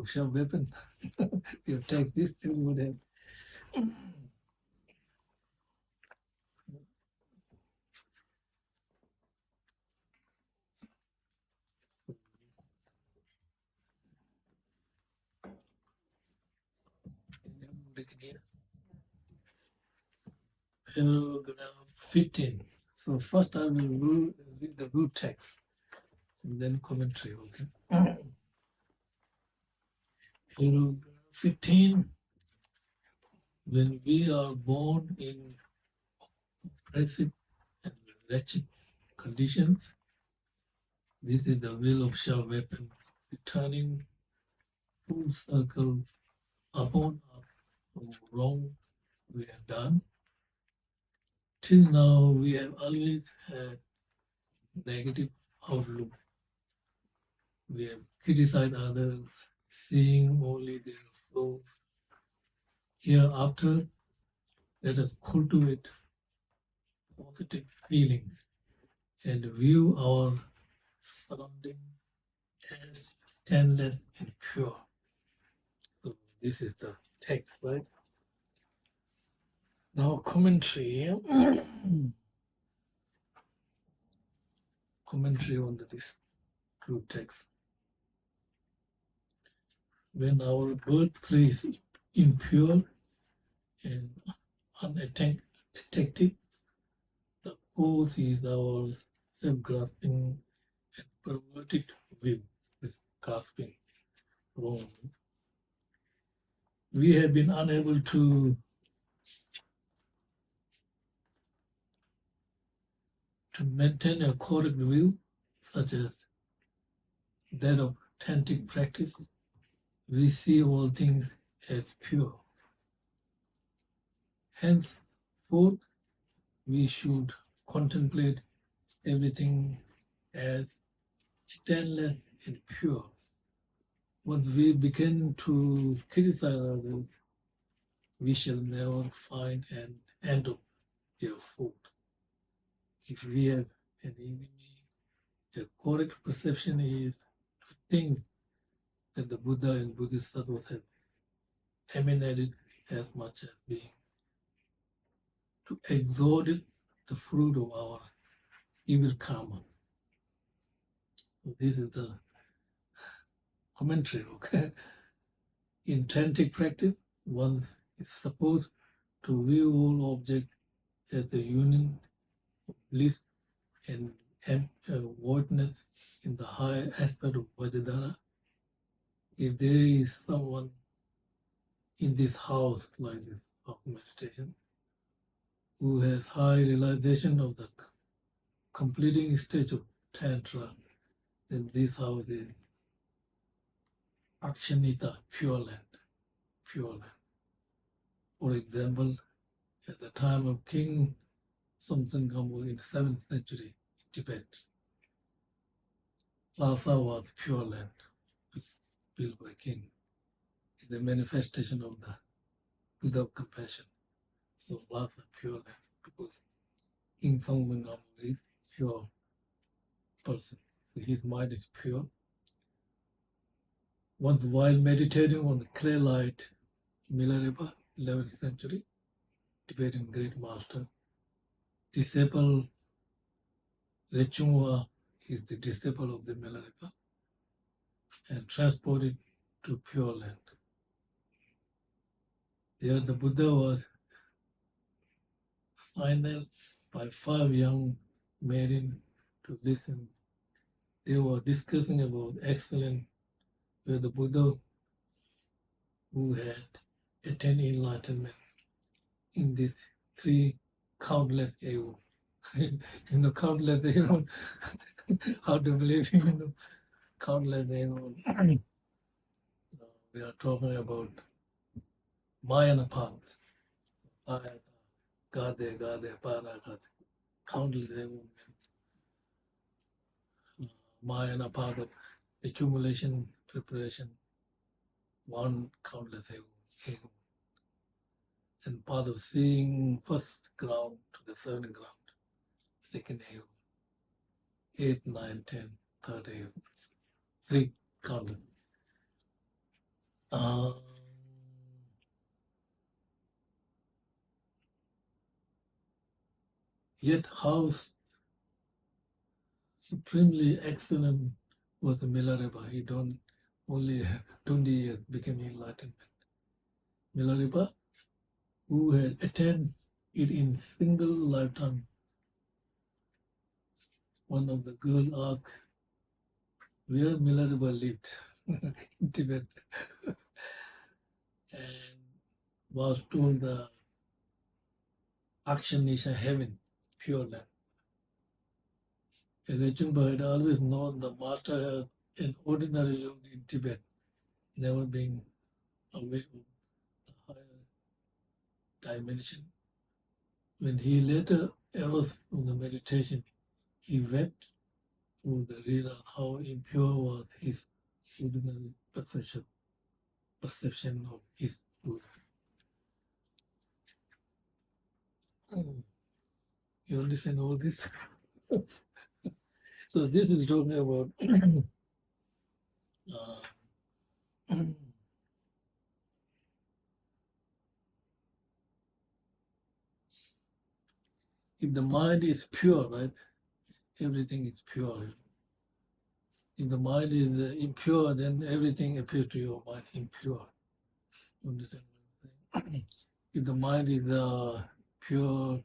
of sharp weapon. You take this, you would have. Paragraph 15. So first I will read the root text and then commentary. Okay. Paragraph 15. When we are born in oppressive and wretched conditions, this is the will of sharp weapon returning full circle upon us from wrong we have done. Till now, we have always had negative outlook. We have criticized others, seeing only their flaws. Hereafter, let us cultivate positive feelings and view our surrounding as stainless and pure. So this is the text, right? Now commentary. Commentary on this true text. When our birthplace is impure and unattained, the cause is our self-grasping and perverted view with grasping wrong. We have been unable to maintain a correct view, such as that of tantric practice. We see all things as pure. Henceforth, we should contemplate everything as stainless and pure. Once we begin to criticize others, we shall never find an end of their fault. If we have an enemy, the correct perception is to think that the Buddha and Buddhist sadhus have emanated as much as being, to exalt the fruit of our evil karma. So this is the commentary, okay? In tantric practice, one is supposed to view all objects as the union of bliss and voidness in the high aspect of Vajradhara. If there is someone in this house like this of meditation who has high realization of the completing stage of Tantra, then this house is Akshanita, pure land, pure land. For example, at the time of King Somsengamo in the 7th century in Tibet, Lhasa was pure land, built by king. It's a manifestation of the Buddha of compassion. So Lhasa, pure land, because King Somsengamo is pure person. His mind is pure. Once while meditating on the clear light, Milarepa, 11th century, Tibetan great master, disciple Rechungwa is the disciple of the Milarepa and transported to Pure Land. There the Buddha was signaled by 5 young maidens to listen. They were discussing about excellence where the Buddha who had attained enlightenment in these 3 countless aeons. Countless aeons, how to believe in countless aeons. We are talking about Mahayana path. Gade, Para, Gade. Countless aeons. Mahayana path of accumulation, preparation, one countless aeon. And part of seeing first ground to the third ground, second aeon, 8, 9, 10, third aeon, 3 countless. Yet how supremely excellent was Milarepa. He don't only have 20 years became enlightenment. Milarepa, who had attained it in single lifetime. One of the girls asked where Milarepa lived in Tibet and was told the Akshanisha heaven, pure land. And Rechungpa had always known the master as an ordinary yogi in Tibet, never being away from the higher dimension. When he later arose from the meditation, he wept to the reason how impure was his ordinary perception of his Buddha. You understand all this? So this is talking about if the mind is pure, right? Everything is pure. If the mind is impure, then everything appears to your mind impure. You understand what I'm saying? If the mind is pure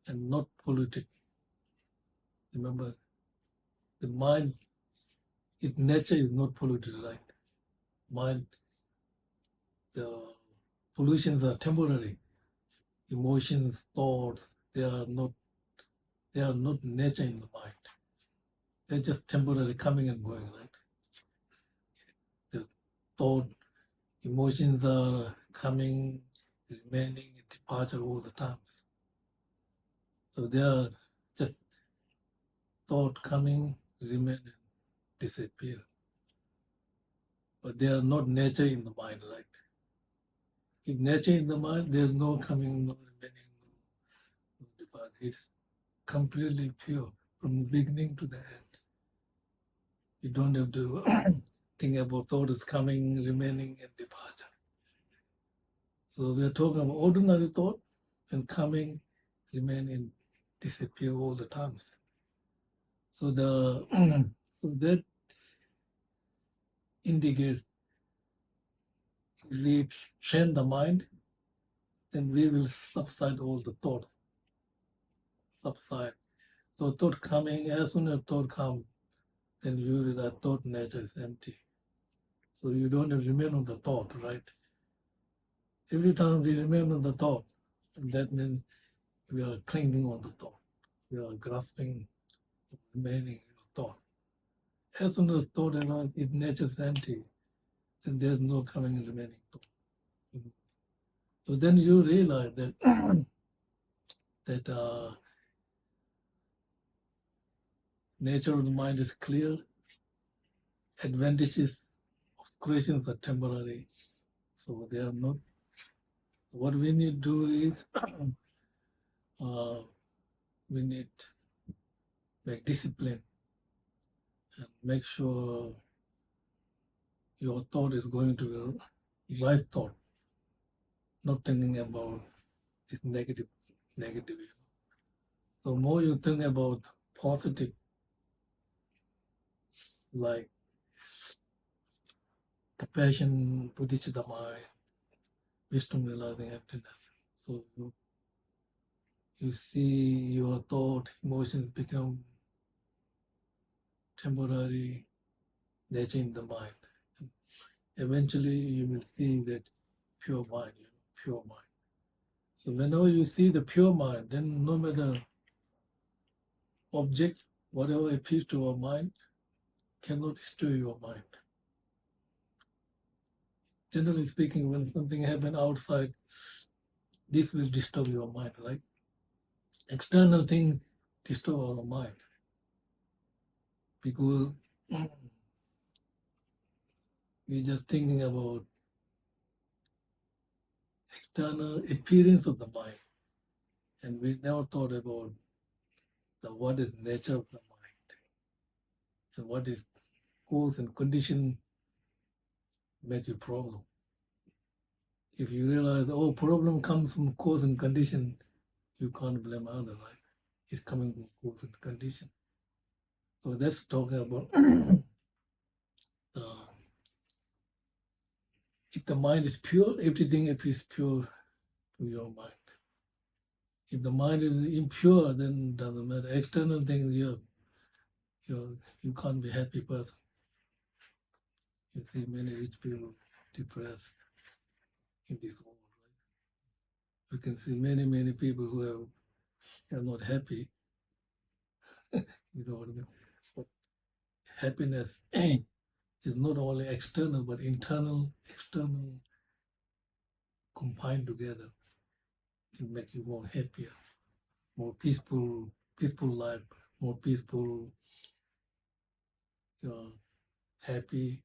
and not polluted, remember, the mind, its nature is not polluted, right? Mind, the pollutions are temporary. Emotions, thoughts, they are not nature in the mind. They're just temporarily coming and going, right? The thought, emotions are coming, remaining, departure all the time. So they are just thought coming, remain, and disappear. But they are not nature in the mind, right? If nature in the mind, there's no coming, no remaining, no departure. It's completely pure from beginning to the end. You don't have to think about thoughts coming, remaining, and departure. So we are talking about ordinary thought and coming, remaining, disappear all the times. So the so that indicates if we train the mind, then we will subside all the thoughts. Subside. So thought coming, as soon as thought comes, then you realize thought nature is empty. So you don't have to remain on the thought, right? Every time we remain on the thought, that means we are clinging on the thought. We are grasping, remaining in the thought. As soon as thought arises, if nature is empty, then there's no coming and remaining thought. So then you realize that that nature of the mind is clear. Advantages of creations are temporary, so they are not. What we need to do is we need like discipline and make sure your thought is going to the right thought, not thinking about this negative. So more you think about positive, like compassion, bodhicitta mind, wisdom realizing emptiness. So you see your thought, emotions become temporary nature in the mind. And eventually you will see that pure mind, pure mind. So whenever you see the pure mind, then no matter object, whatever appears to our mind, cannot stir your mind. Generally speaking, when something happens outside, this will disturb your mind, right? External things disturb our mind because we're just thinking about external appearance of the mind, and we never thought about what is nature of the mind and what is cause and condition make you problem. If you realize, oh, problem comes from cause and condition, you can't blame other, right? It's coming from cause and condition. So that's talking about if the mind is pure, everything is pure to your mind. If the mind is impure, then it doesn't matter. External things, you can't be a happy person. You see many rich people depressed in this world, right? You can see many people who are not happy. You know what I mean? But happiness is not only external, but internal, external, combined together can make you more happier, more peaceful life, more peaceful, happy,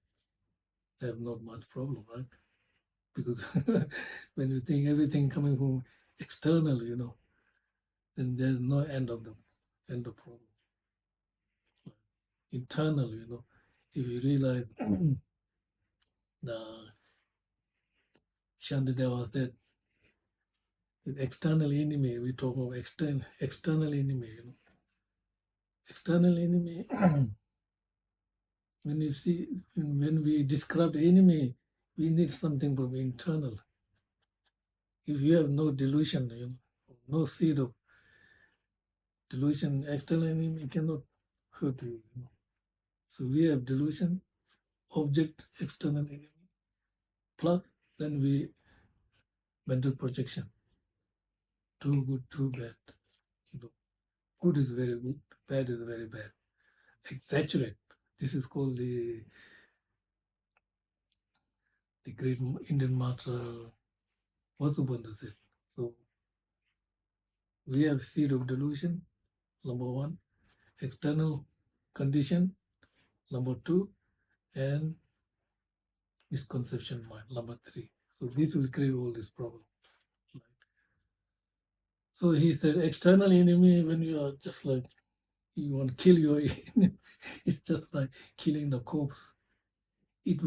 have not much problem, right? Because when you think everything coming from external, then there's no end of problem. Internal, if you realize the Shantideva said that external enemy, we talk of external enemy, External enemy, when we describe the enemy, we need something from internal. If you have no delusion, no seed of delusion, external enemy cannot hurt you. So we have delusion, object, external enemy, plus then we mental projection. Too good, too bad. Good is very good, bad is very bad. Exaggerate. This is called the great Indian master Vasubandhu said. So we have seed of delusion, number one, external condition, number two, and misconception mind, number three. So this will create all this problem. Right? So he said, external enemy, when you are just like, you want to kill your enemy, it's just like killing the corpse. It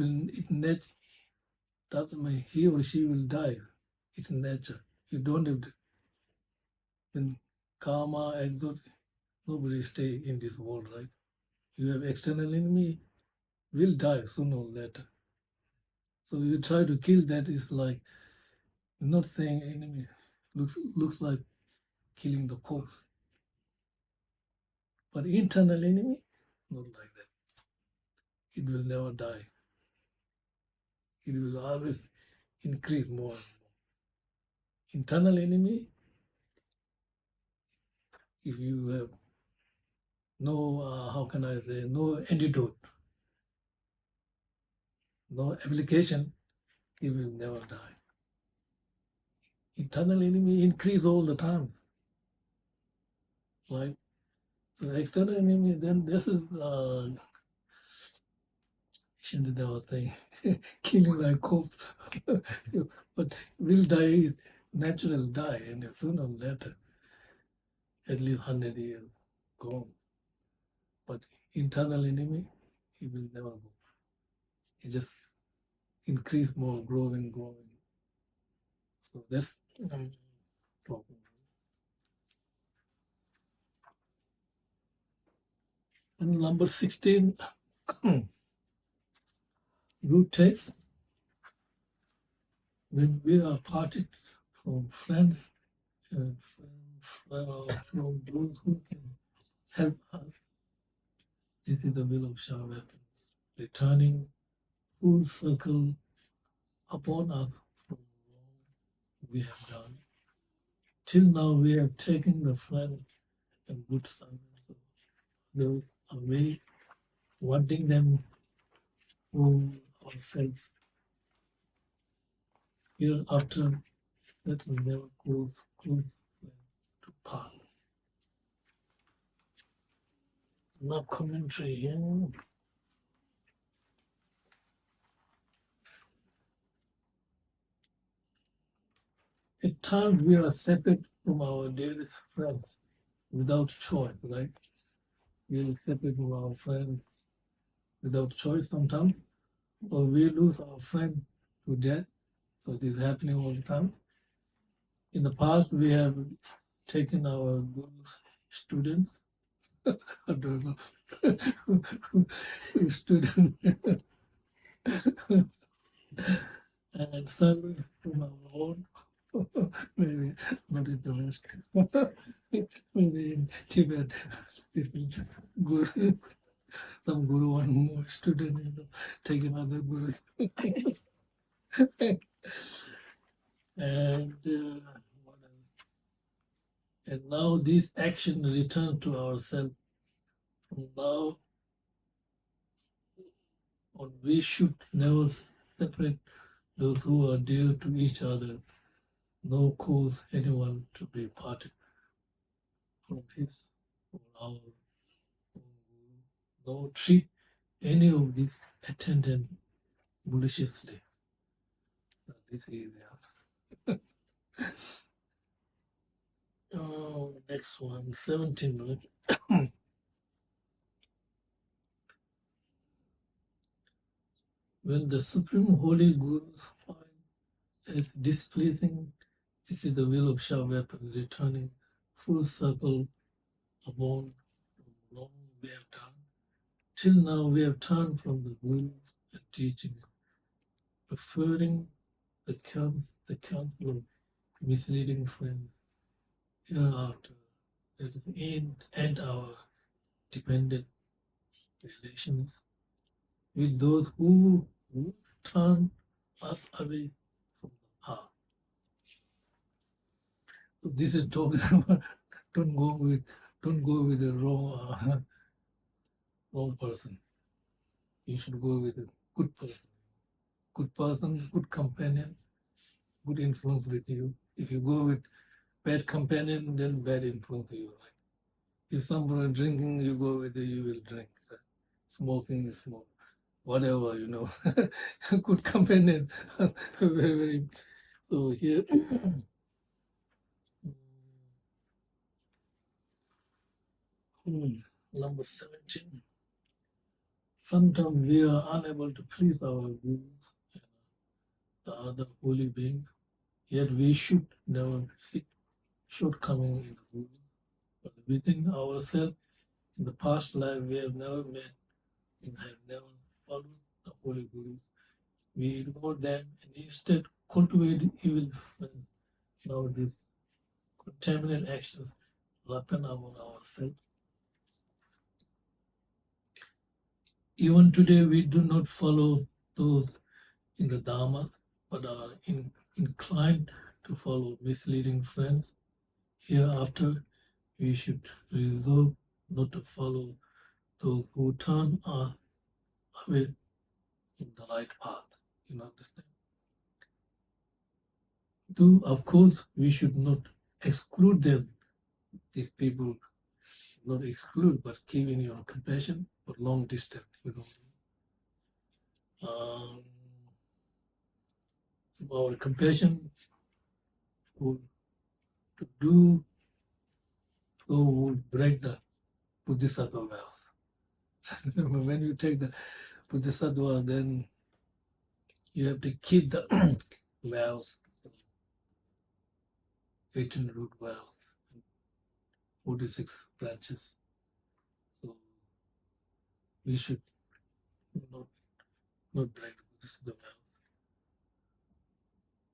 doesn't mean he or she will die. It's nature. You don't have to, when karma, exot, nobody stay in this world, right? You have external enemy, will die sooner or later. So you try to kill that is like, not saying enemy, looks like killing the corpse. But internal enemy, not like that. It will never die. It will always increase more and more. Internal enemy, if you have no, how can I say, no antidote, no application, it will never die. Internal enemy increase all the time, right? The external enemy, then this is Shantideva thing, killing like corpse. But will die is natural die, and sooner or later, at least 100 years, gone. But internal enemy, he will never go. He just increase more, growing. So that's problem. And number 16, root text. When we are parted from friends, from those who can help us, this is the will of Shava, returning full circle upon us from wrong we have done. Till now we have taken the friend and good servants of those away, wanting them for ourselves. Hereafter, that will never cause friend to part. Now commentary here. At times we are separate from our dearest friends without choice, right? We are separate from our friends without choice sometimes, or we lose our friend to death. So this is happening all the time. In the past, we have taken our Guru's students, I don't know, students, and servants from our own, maybe not in the West, maybe in Tibet, this is Guru, some Guru one more student, take another Guru. And what else? And now this action return to ourselves. Now we should never separate those who are dear to each other, nor cause anyone to be parted from his or our own guru, nor treat any of these attendants maliciously. So this is next one, 17 minutes. When the Supreme Holy Gurus find as displeasing, this is the will of Shavapan returning full circle upon the long we have done. Till now we have turned from the Gurus and teaching, preferring the counsel of misleading friends. Hereafter, let us end our dependent relations with those who would turn us away from the path. So this is talking about don't go with the wrong person. You should go with a good person, good companion, good influence with you. If you go with bad companion, then bad influence you. Like if somebody drinking, you go with you will drink. Smoking is smoke. Whatever, good companion. Very, very. So here, number 17. Sometimes we are unable to please our gurus and the other holy beings, yet we should never seek shortcoming in the guru. But within ourselves, in the past life, we have never met and have never followed the holy gurus. We ignore them and instead cultivate evil friends. Now these contaminant actions happen upon ourselves. Even today, we do not follow those in the Dharma, but are inclined to follow misleading friends. Hereafter, we should resolve not to follow those who turn us away from the right path. You understand? Though, of course, we should not exclude them. These people, not exclude, but keep in your compassion, but long distance. Our compassion would to do so would break the Bodhisattva vows. When you take the Bodhisattva, then you have to keep the vows, 18 root vows, 46 branches. So we should not break the Bodhisattva vows.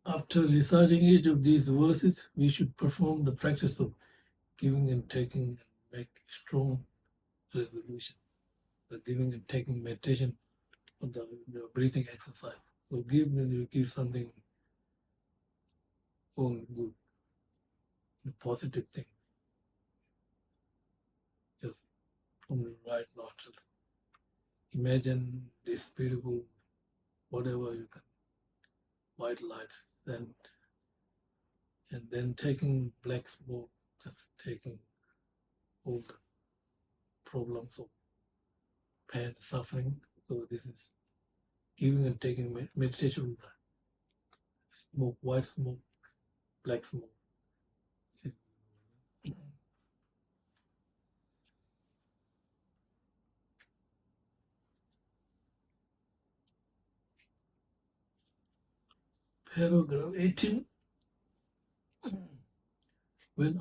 After reciting each of these verses, we should perform the practice of giving and taking and make strong resolution. The giving and taking meditation on the breathing exercise. So give means you give something all good, a positive thing, just from the right nostril. Imagine this beautiful, whatever you can, white lights, and then taking black smoke, just taking all the problems of pain, suffering. So this is giving and taking meditation with the smoke, white smoke, black smoke. Paragraph 18. When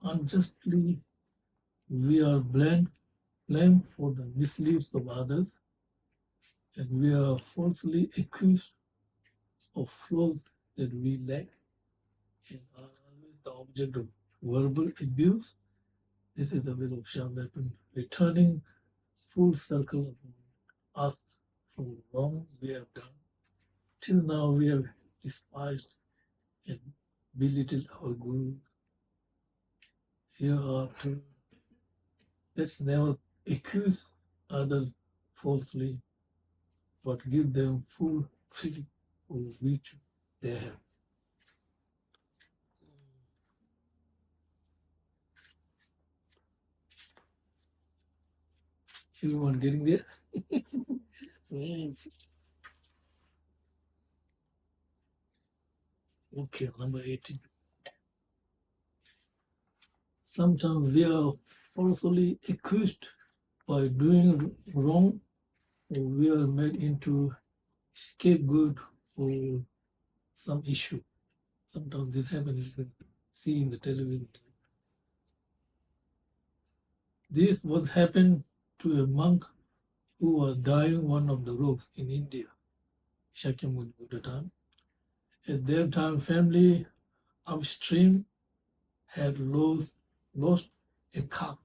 unjustly we are blamed for the misdeeds of others, and we are falsely accused of flaws that we lack, and are always the object of verbal abuse, this is the will of Shambhavan, returning full circle upon us from wrong we have done. Till now we have despised and belittled our Guru. Hereafter, let's never accuse others falsely, but give them full credit for which they have. Everyone getting there? Yes. Okay, number 18. Sometimes we are falsely accused by doing wrong, or we are made into scapegoat for some issue. Sometimes this happens, you can see in the television. This was happened to a monk who was dying one of the ropes in India, Shakyamuni Buddha time. At that time, family upstream had lost a calf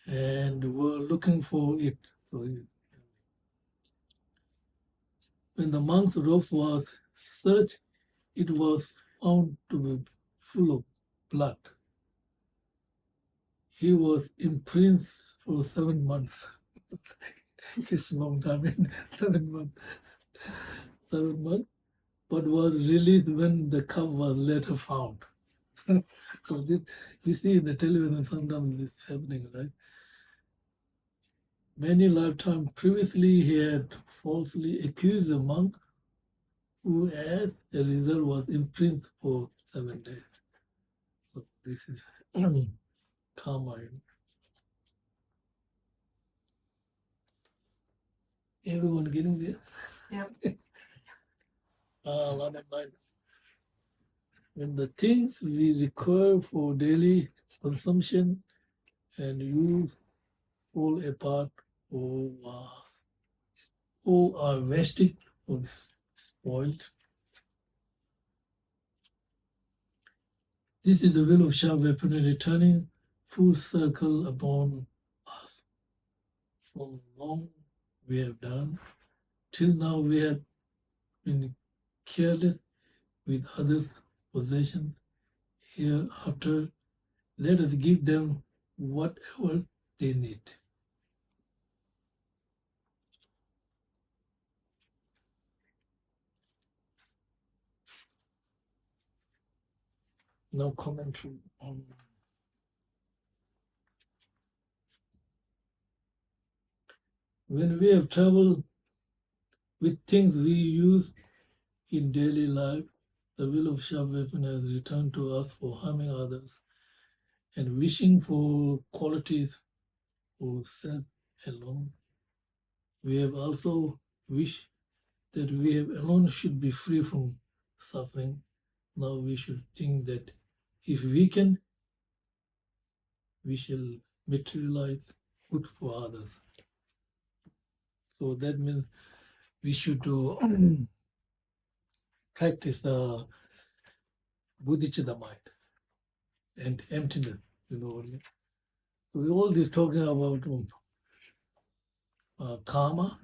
and were looking for it. So when the monk's robe was searched, it was found to be full of blood. He was imprisoned for 7 months. It's a long time, 7 months. 7 months, but was released when the cup was later found. So this, you see in the television sometimes this happening, right? Many lifetimes previously he had falsely accused a monk who as a result was imprisoned for 7 days. So this is karma. Everyone getting there? Yep. Number 9. When the things we require for daily consumption and use fall apart or are wasted or spoiled, this is the will of Shambhavan returning full circle upon us. From long we have done, till now we have been careless with others' possessions. Hereafter, let us give them whatever they need. Now commentary on when we have traveled with things we use in daily life, the will of Shambhavan has returned to us for harming others and wishing for qualities for self alone. We have also wished that we have alone should be free from suffering. Now we should think that if we can, we shall materialize good for others. So that means we should practice the bodhicitta mind and emptiness. You know what I mean? So we all this talking about karma,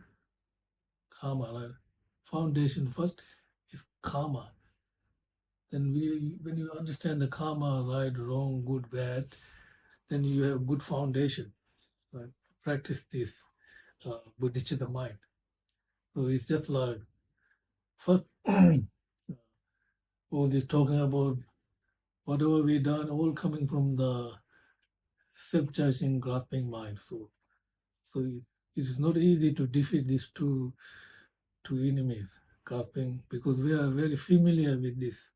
right? Foundation first is karma. Then when you understand the karma, right, wrong, good, bad, then you have good foundation. Right? Practice this bodhicitta mind. So it's just like first all this talking about whatever we done, all coming from the self-judging, grasping mind. So it is not easy to defeat these two enemies, grasping, because we are very familiar with this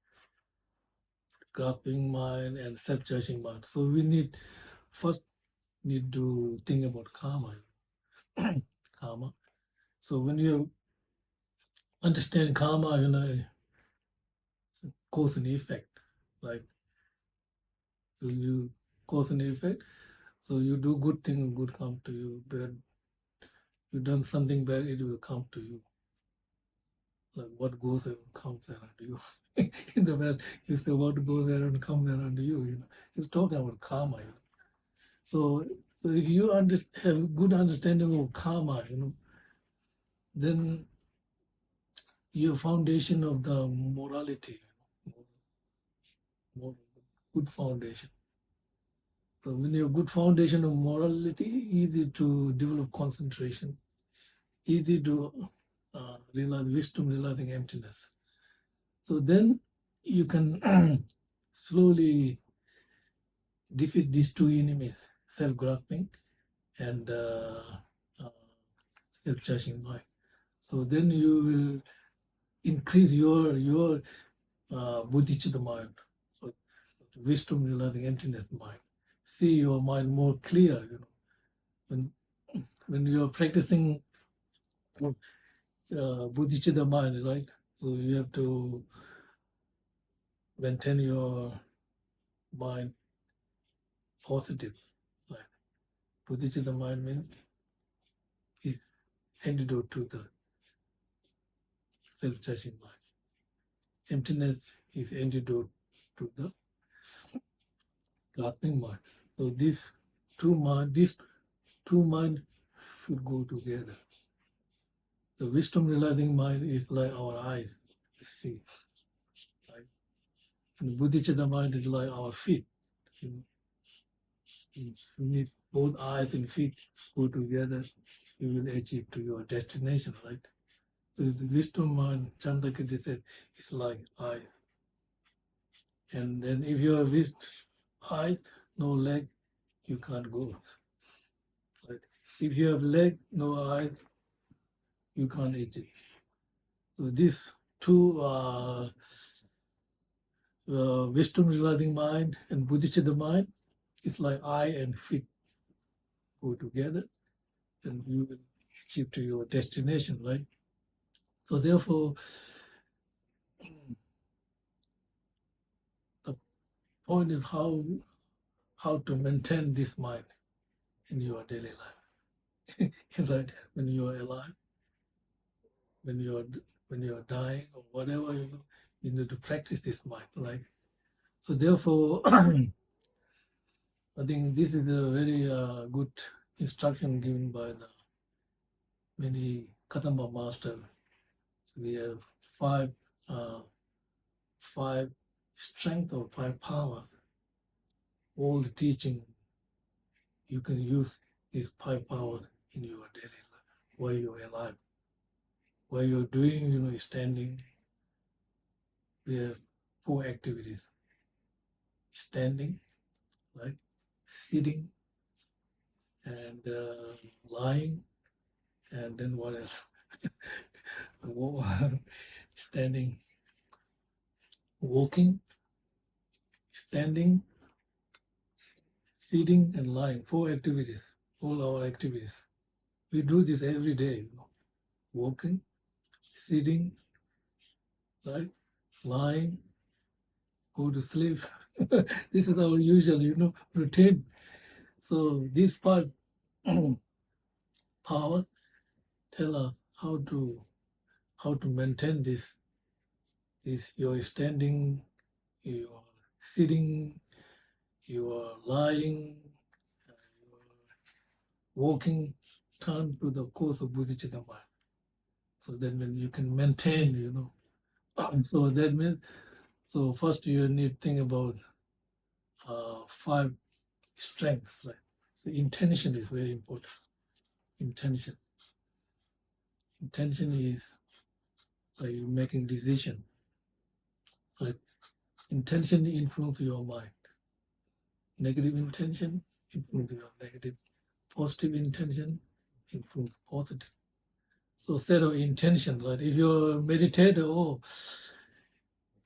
grasping mind and self-judging mind. So we first need to think about karma. Karma. So when you understand karma, cause and effect. Like, so you cause and effect. So you do good thing, good come to you. Bad, you done something bad, it will come to you. Like what goes around comes around you. In the West, you say what goes around comes around you. It's talking about karma. So if you have good understanding of karma, then your foundation of the morality, good foundation. So when you have good foundation of morality, easy to develop concentration, easy to realize wisdom, realizing emptiness. So then you can slowly defeat these two enemies, self-grasping and self-judging mind. So then you will increase your bodhicitta mind, so wisdom realizing emptiness mind. See your mind more clear. When you are practicing bodhicitta mind, right? So you have to maintain your mind positive. Right? Bodhicitta mind means is antidote to the self-judging mind. Emptiness is antidote to the grasping mind. So these two mind should go together. The wisdom realizing mind is like our eyes, you see. Right? And bodhicitta mind is like our feet. You need both eyes and feet go together, you will achieve to your destination, right? So the wisdom mind, Chandakirti said, is like eyes. And then if you have eyes, no leg, you can't go. Right? If you have leg, no eyes, you can't achieve. So these two wisdom realizing mind and bodhicitta mind is like eye and feet go together, and you will achieve to your destination, right? So therefore, the point is how to maintain this mind in your daily life. Right? When you are alive, when you are dying or whatever, you need to practice this mind, right? So therefore, I think this is a very good instruction given by the many Kadamba masters. So we have five strength or five powers. All the teaching, you can use these five powers in your daily life, while you're alive. While you're doing, standing, we have four activities. Standing, right? Sitting, and lying, and then what else? Standing, walking, standing, sitting, and lying. Four activities, all our activities. We do this every day. Walking, sitting, right? Lying, go to sleep. This is our usual, routine. So this part power tell us how to maintain this you're standing, you are sitting, you are lying, you are walking, turn to the course of bodhicitta mind. So that means you can maintain. So that means, so first you need to think about five strengths. Right? So intention is very important. Intention. Intention is like making decision. Like intention influence your mind. Negative intention influence your negative. Positive intention influence positive. So set of intention, right? If you're a meditator,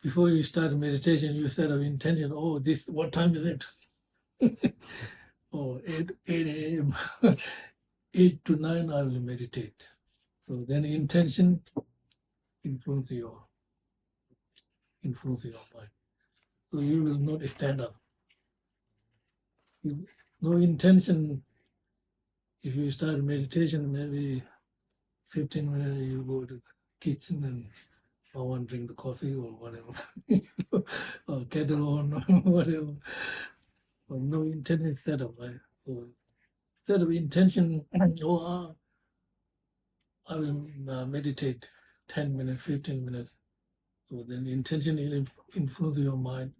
before you start meditation, you set of intention, what time is it? 8 a.m. 8 to 9, I will meditate. So then intention influence your mind. So you will not stand up. No intention. If you start meditation, maybe 15 minutes you go to the kitchen and I want to drink the coffee or whatever, or kettle on or whatever. Or no intention set up, right? So instead of intention, oh, I will meditate 10 minutes, 15 minutes. So then intention will influence your mind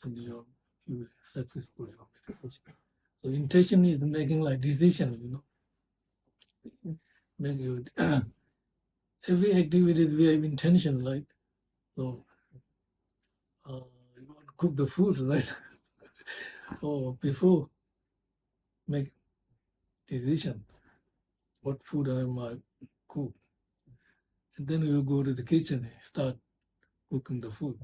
and you will successful your meditation. So intention is making like decision, Make you every activity we have intention, right? So you want to cook the food, right? Or before make decision, what food I might cook. And then you go to the kitchen, start cooking the food.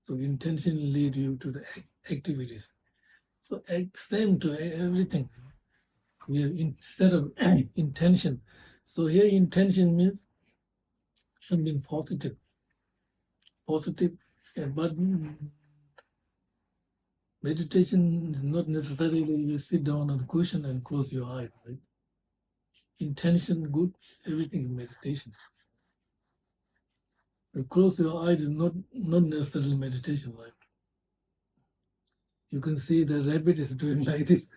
So intention lead you to the activities. So same to everything. We have instead of intention. So here intention means something positive. Positive, but meditation is not necessarily you sit down on the cushion and close your eyes, right? Intention good, everything is meditation. You close your eyes is not necessarily meditation, right? You can see the rabbit is doing like this.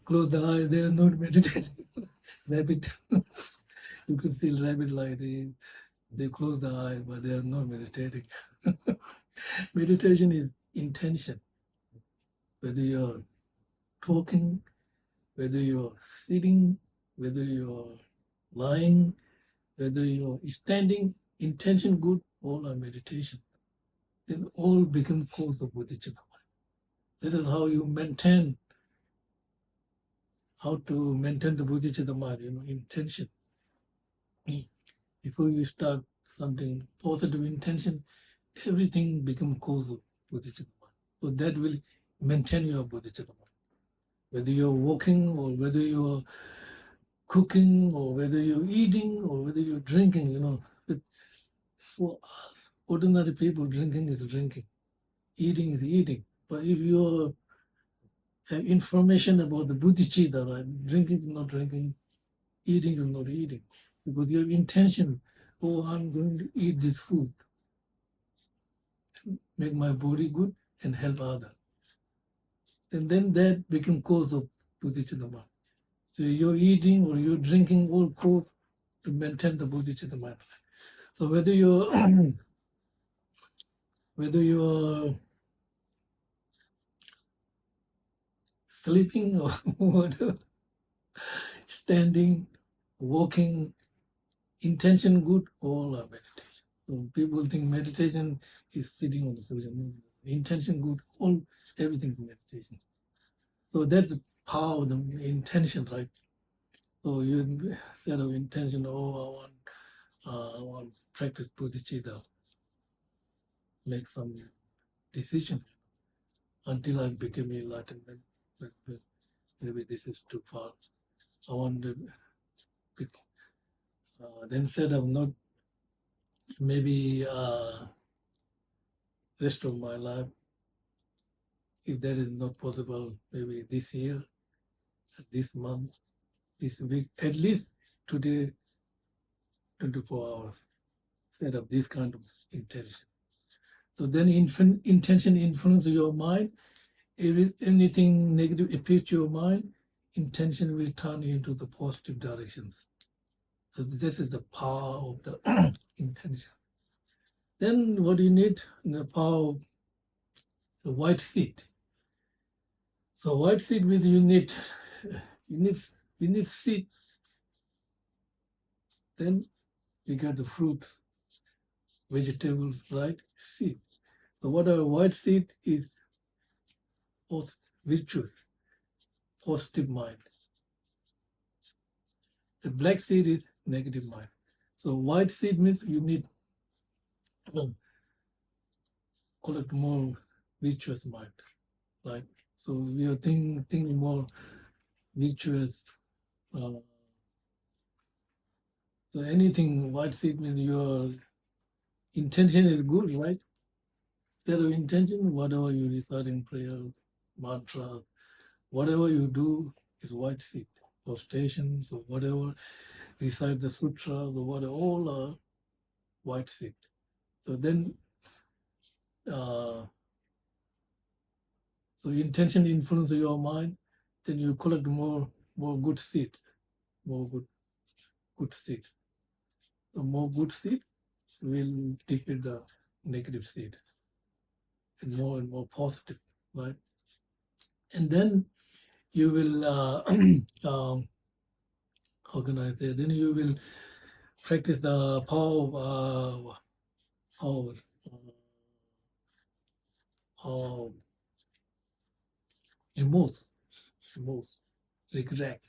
Close the eye, they are not meditating. Rabbit, you can see rabbit like this. They close the eye, but they are not meditating. Meditation is intention. Whether you're talking, whether you're sitting, whether you're lying, whether you're standing, intention good, all are meditation. Then all become cause of bodhicitta. That is how you maintain, how to maintain the bodhicitta mind, intention. Before you start something, positive intention, everything become cause of bodhicitta mind. So that will maintain your bodhicitta mind. Whether you're walking or whether you're cooking or whether you're eating or whether you're drinking, for us, ordinary people, drinking is drinking, eating is eating. But if you have information about the bodhicitta, right, drinking is not drinking, eating is not eating, because you have intention, oh, I'm going to eat this food, make my body good and help others. And then that become cause of bodhicitta mind. So you're eating or you're drinking all cause to maintain the bodhicitta mind. So whether you're sleeping or whatever, standing, walking, intention good, all are meditation. So people think meditation is sitting on the cushion. Intention good, everything is meditation. So that's the power of the intention, right? So you set of intention, oh, I want to practice bodhicitta, make some decision until I become enlightenment. But maybe this is too far. I want to then instead of not maybe rest of my life, if that is not possible, maybe this year, this month, this week, at least today, 24 hours, set up this kind of intention. So then intention influences your mind. If anything negative appears to your mind, intention will turn you into the positive directions. So this is the power of the intention. Then what you need, the power of the white seed. So white seed means you need seed. Then you get the fruit, vegetables, right? Seed. So what a white seed is virtuous, positive mind. The black seed is negative mind. So white seed means you need to collect more virtuous mind, right? So we are thinking more virtuous So anything white seed means your intention is good, right? Instead of intention, whatever you recite in prayers, mantra, whatever you do is white seed. Or stations or whatever, recite the sutras or whatever, all are white seed. So then, so intention influences your mind, then you collect more good seeds, more good seeds. The more good seed will defeat the negative seed, and more positive, right? And then you will, how can I say? Then you will practice the power, uh, remorse, regret,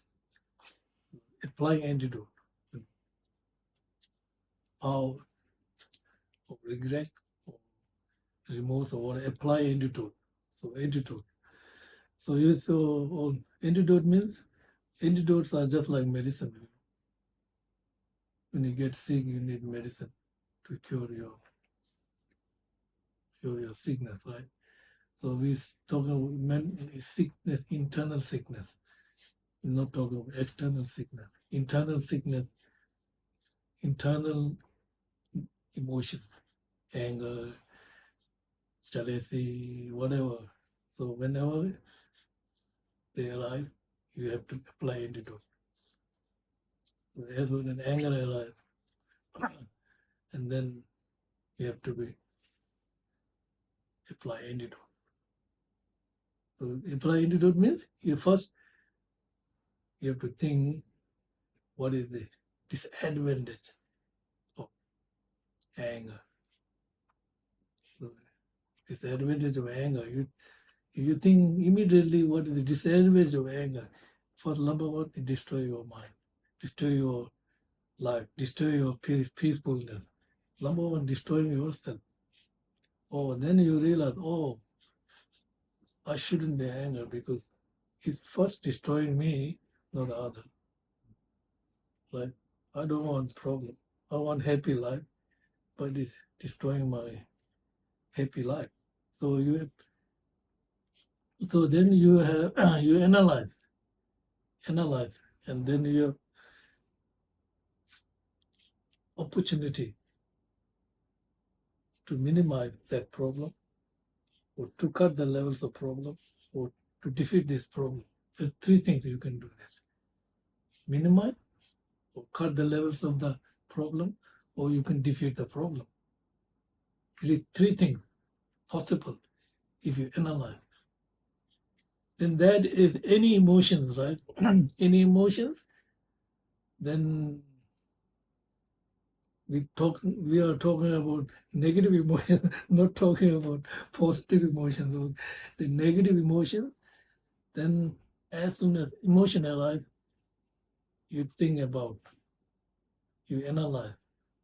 apply antidote, power of regret, or remorse, or apply antidote. So antidote. So antidote means antidotes are just like medicine. When you get sick, you need medicine to cure your sickness, right? So we talk about sickness, internal sickness. We're not talking about external sickness. Internal sickness, internal emotion, anger, jealousy, whatever. So whenever they arise, you have to apply antidote. So as when an anger arises, and then you have to apply antidote. So apply antidote means you have to think what is the disadvantage of anger. So disadvantage of anger, if you think immediately what is the disadvantage of anger, first number one, it destroy your mind, destroy your life, destroy your peacefulness. Number one, destroying yourself. Oh, then you realize, oh, I shouldn't be angry because it's first destroying me, not the other. Like, I don't want problem. I want happy life, but it's destroying my happy life. So then you have you analyze, and then you have opportunity to minimize that problem, or to cut the levels of problem, or to defeat this problem. There are three things you can do this: minimize, or cut the levels of the problem, or you can defeat the problem. There is three things possible if you analyze. Then that is any emotions, right? Any emotions, then we are talking about negative emotions, not talking about positive emotions. So the negative emotions, then as soon as emotion arises, you think about, you analyze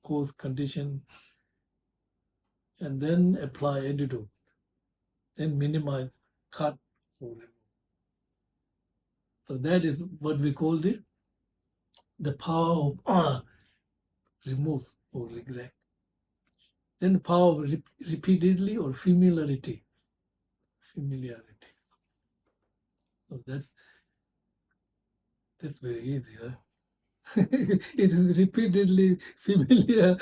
cause, condition, and then apply antidote, then minimize, cut, or remove. So that is what we call the power of remorse or regret. Then the power of repeatedly or familiarity. So that's very easy, huh? It is repeatedly familiar.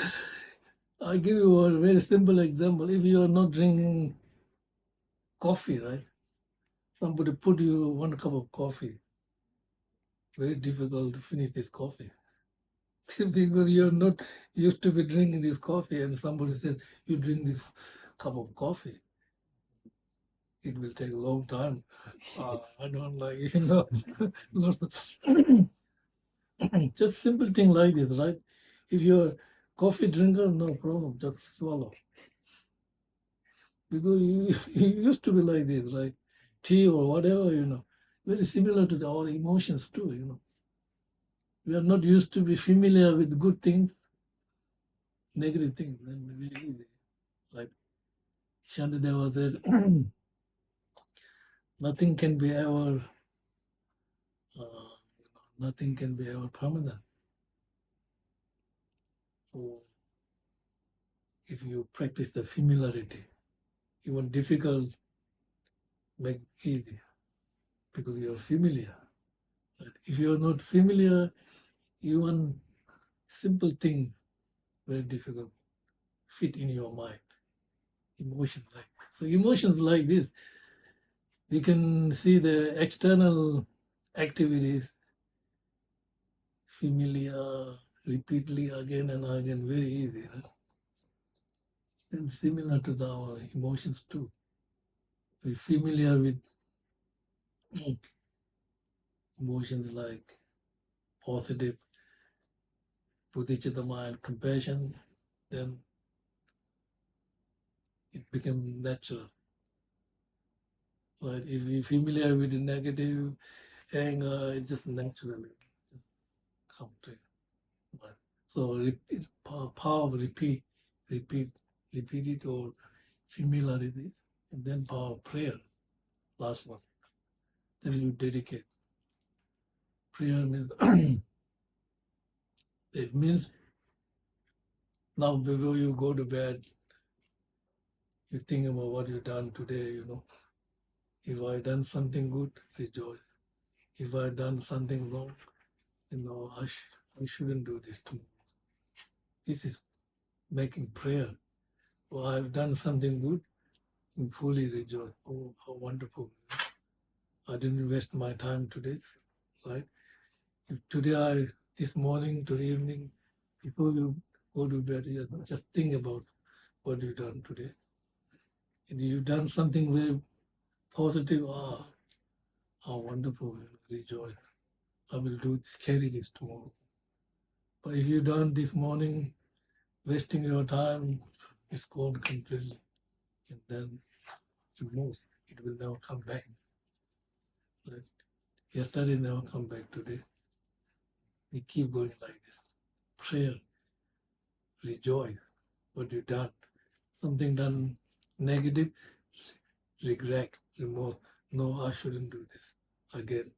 I give you a very simple example. If you are not drinking coffee, right? Somebody put you 1 cup of coffee. Very difficult to finish this coffee because you're not used to be drinking this coffee, and somebody says you drink this cup of coffee. It will take a long time. I don't like, lots of just simple thing like this, right? If you're a coffee drinker, no problem, just swallow. Because you used to be like this, right? Tea or whatever, very similar to our emotions too. We are not used to be familiar with good things, negative things, then very easy. Like Shantideva said, nothing can be ever, uh, nothing can be ever permanent. or if you practice the familiarity, even difficult make easy because you are familiar. But if you are not familiar, even simple things very difficult fit in your mind. Emotions like so. Emotions like this, we can see the external activities familiar repeatedly again and again, very easy. Right? And similar to our emotions too. We're familiar with emotions like positive, bodhicitta mind, compassion, then it becomes natural. Right? If we're familiar with the negative, anger, it just naturally just come to you. Right? So power of repeat it or familiarity, and then power of prayer, last one. Then you dedicate. Prayer means it means now before you go to bed, you think about what you've done today, If I done something good, rejoice. If I done something wrong, I shouldn't do this tomorrow. This is making prayer. Oh, I've done something good, and fully rejoice. Oh, how wonderful. I didn't waste my time today, right? If today this morning to evening, before you go to bed, just think about what you've done today. And you've done something very positive, how wonderful, rejoice. I will do this, carry this tomorrow. But if you done this morning, wasting your time, it's gone completely. And then you lose. It will never come back. Right? Yesterday never come back today. We keep going like this. Prayer, rejoice what you done. Something done negative, regret, remorse. No, I shouldn't do this again.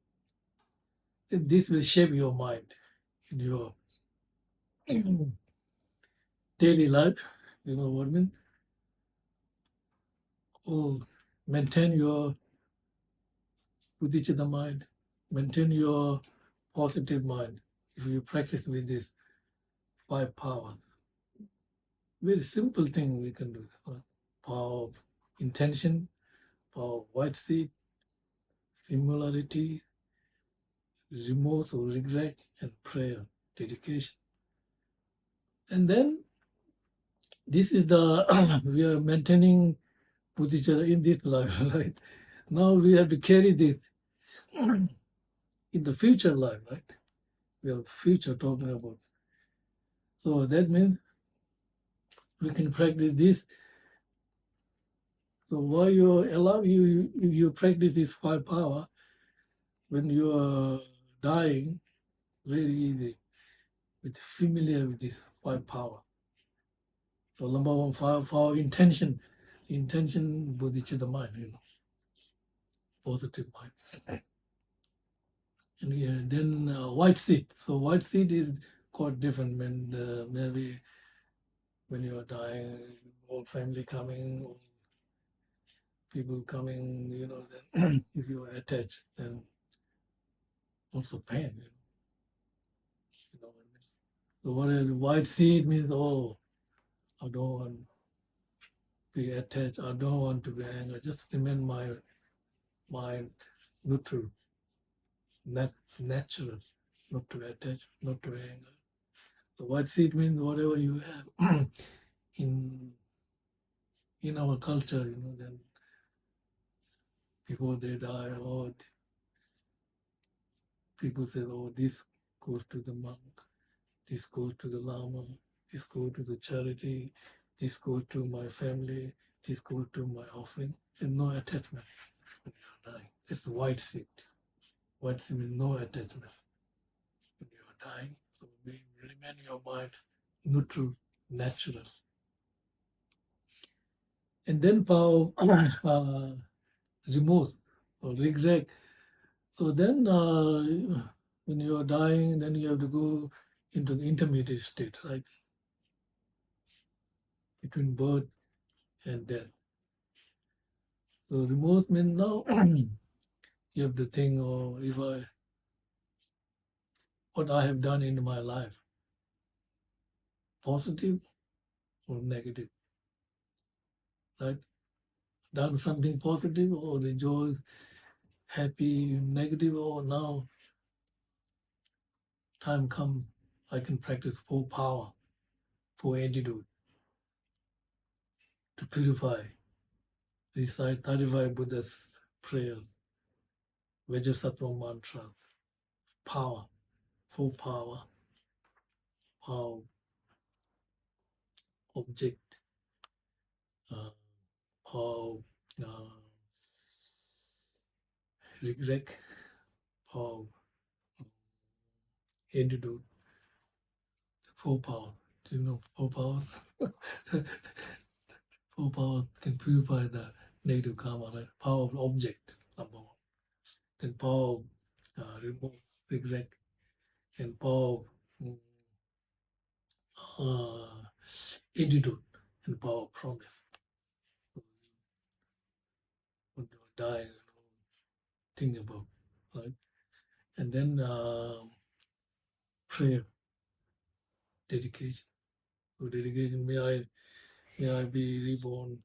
This will shape your mind in your daily life. You know what I mean? Oh, maintain your bodhicitta mind, maintain your positive mind. If you practice with this 5 powers, very simple thing we can do. Power of intention, power of white seed, familiarity, remorse or regret, and prayer, dedication. And then this is the, we are maintaining bodhicitta in this life, right? Now we have to carry this in the future life, right? We have future talking about. So that means we can practice this. So while you practice this 5 power, when you are dying, very easy, with familiar with this 5 power. So number 1, for intention, bodhicitta mind, positive mind. And then white seed. So white seed is quite different when maybe when you are dying, whole family coming, people coming, then if you are attached, then also pain, what I mean. So what is white seed means, I don't want to be attached, I don't want to be angry, just remain my mind neutral, natural, not to attach, not to anger. The white seed means whatever you have in our culture, then before they die, people say, this goes to the monk, this goes to the lama, this goes to the charity, this goes to my family, this goes to my offering. There's no attachment when you're dying. It's the white seed. White seed means no attachment when you're dying. So remain your mind neutral, natural. And then power remorse or regret. So then when you are dying, then you have to go into the intermediate state, right? between birth and death. So remote means now you have to think, oh, what I have done in my life, positive or negative, right? Done something positive or rejoice, happy, negative, or now time come, I can practice full power, full attitude to purify, recite 35 Buddha's prayers, Vajrasattva mantras, power, full power, power, object, power, regret, power, attitude, full power. Do you know full power? Full power can purify the negative karma, right? Power of object, number one. Then power of remove regret, and power of attitude, and power of promise. When you die, think about, right? And then prayer, dedication. So dedication, may I be reborn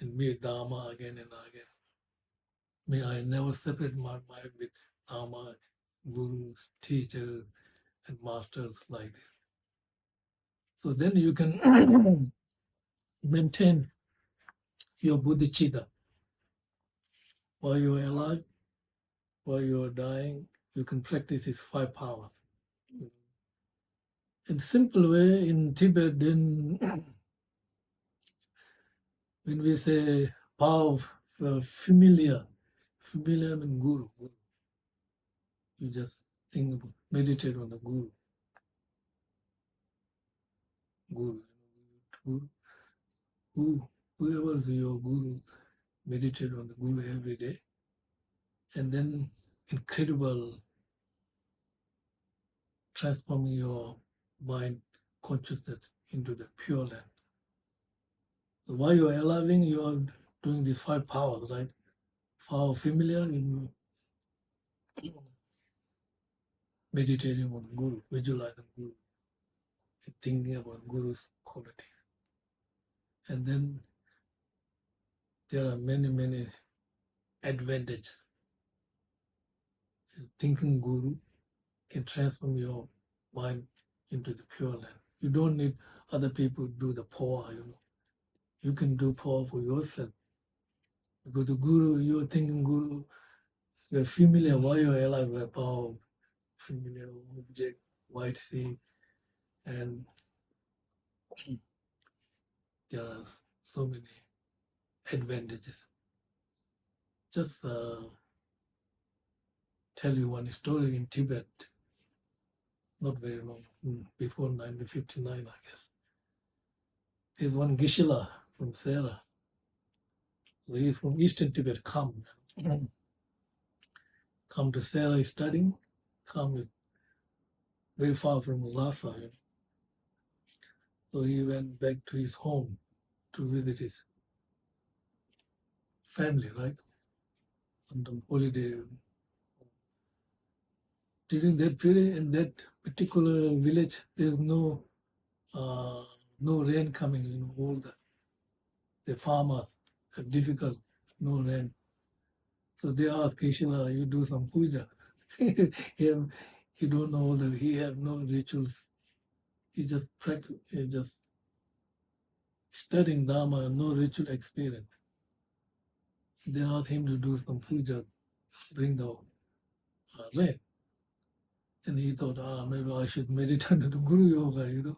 and meet Dharma again and again. May I never separate my mind with Dharma, gurus, teachers, and masters like this. So then you can maintain your bodhicitta. While you are alive, while you are dying, you can practice these 5 powers. In simple way, in Tibet, then when we say power of familiar means guru. You just think about, meditate on the guru. Whoever is your guru, meditate on the guru every day, and then incredible transforming your mind consciousness into the pure land. So while you are alive, you are doing these 5 powers, right? Power familiar, meditating on guru, visualizing guru, thinking about guru's qualities. And then there are many advantages. Thinking guru can transform your mind into the pure land. You don't need other people to do the power, You can do power for yourself. Because the guru, you're thinking guru, you're familiar while you're alive with power, familiar object, white sea, and there are so many advantages. Just tell you one story in Tibet, not very long, before 1959, I guess. There's one Geshe from Sera. So he's from Eastern Tibet, come to Sera studying, come very far from Lhasa. So he went back to his home to visit his family, right? On the holiday. During that period, in that particular village, there's no rain coming. All the farmers have difficult, no rain. So they ask Krishna, you do some puja. He don't know that he have no rituals. He just practice, he just studying Dharma, no ritual experience. They asked him to do some puja, bring the rain. And he thought, maybe I should meditate on the Guru Yoga,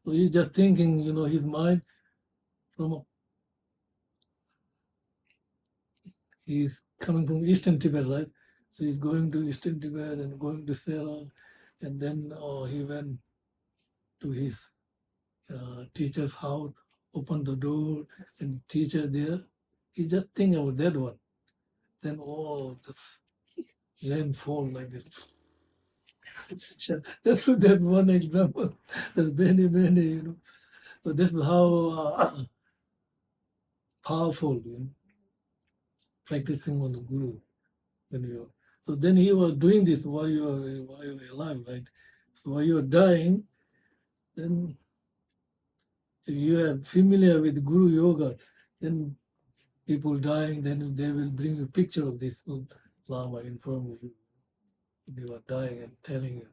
So he's just thinking, his mind he's coming from Eastern Tibet, right? So he's going to Eastern Tibet and going to Sera. And then he went to his teacher's house, opened the door, and teacher there. He just think about that one. Then this rain fall like this. That's one example. There's many, So this is how powerful practicing on the Guru. When you so then he was doing this while you were alive, right? So while you're dying, then if you are familiar with Guru Yoga, then people dying, then they will bring a picture of this Lama in front of you. If you are dying and telling you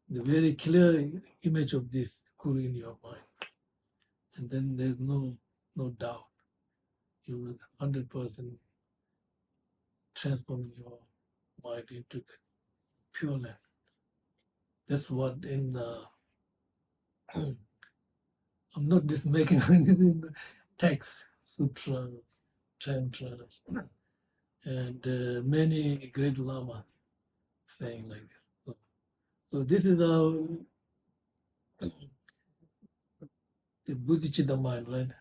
the very clear image of this Guru in your mind. And then there's no doubt. You will 100% transform your mind into the pure land. That's what in the I'm not just making anything text, sutras, tantras, and many great lamas saying like this. So this is how the Buddhist mind, right?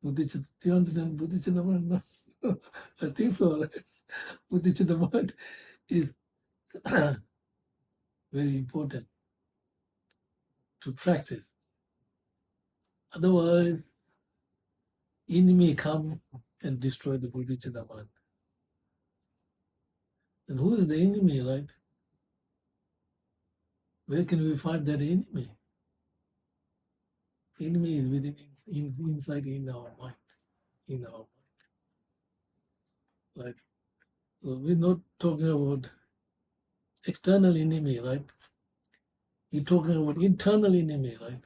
Buddhist, do you understand Buddhist mind? No? I think so, right? Buddhist mind is very important to practice. Otherwise, enemy come and destroy the Buddhist mind. And who is the enemy, right? Where can we find that enemy? Enemy is within, inside in our mind, right? So we're not talking about external enemy, right? We're talking about internal enemy, right?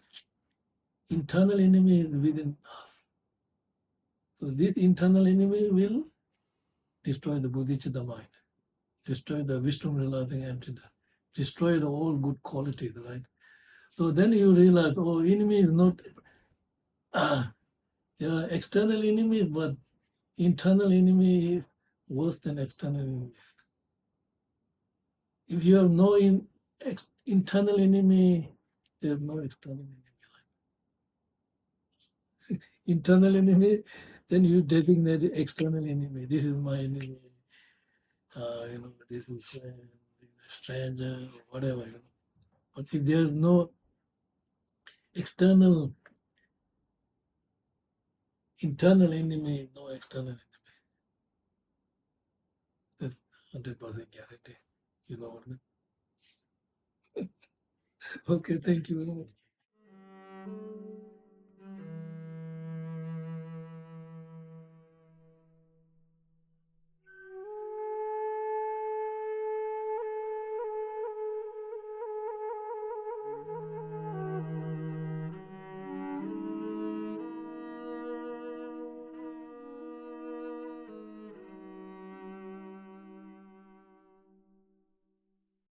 Internal enemy is within us. So this internal enemy will destroy the bodhicitta mind, destroy the wisdom realizing emptiness, destroy the all good qualities, right? So then you realize, oh, enemy is not, there are external enemies, but internal enemy is worse than external enemies. If you have no internal enemy, there's no external enemy. Internal enemy, then you designate external enemy. This is my enemy. This is friend, this is stranger, whatever. But if there's no external, internal enemy, no external enemy, that's 100% guarantee. You know what I mean? Okay, thank you very much.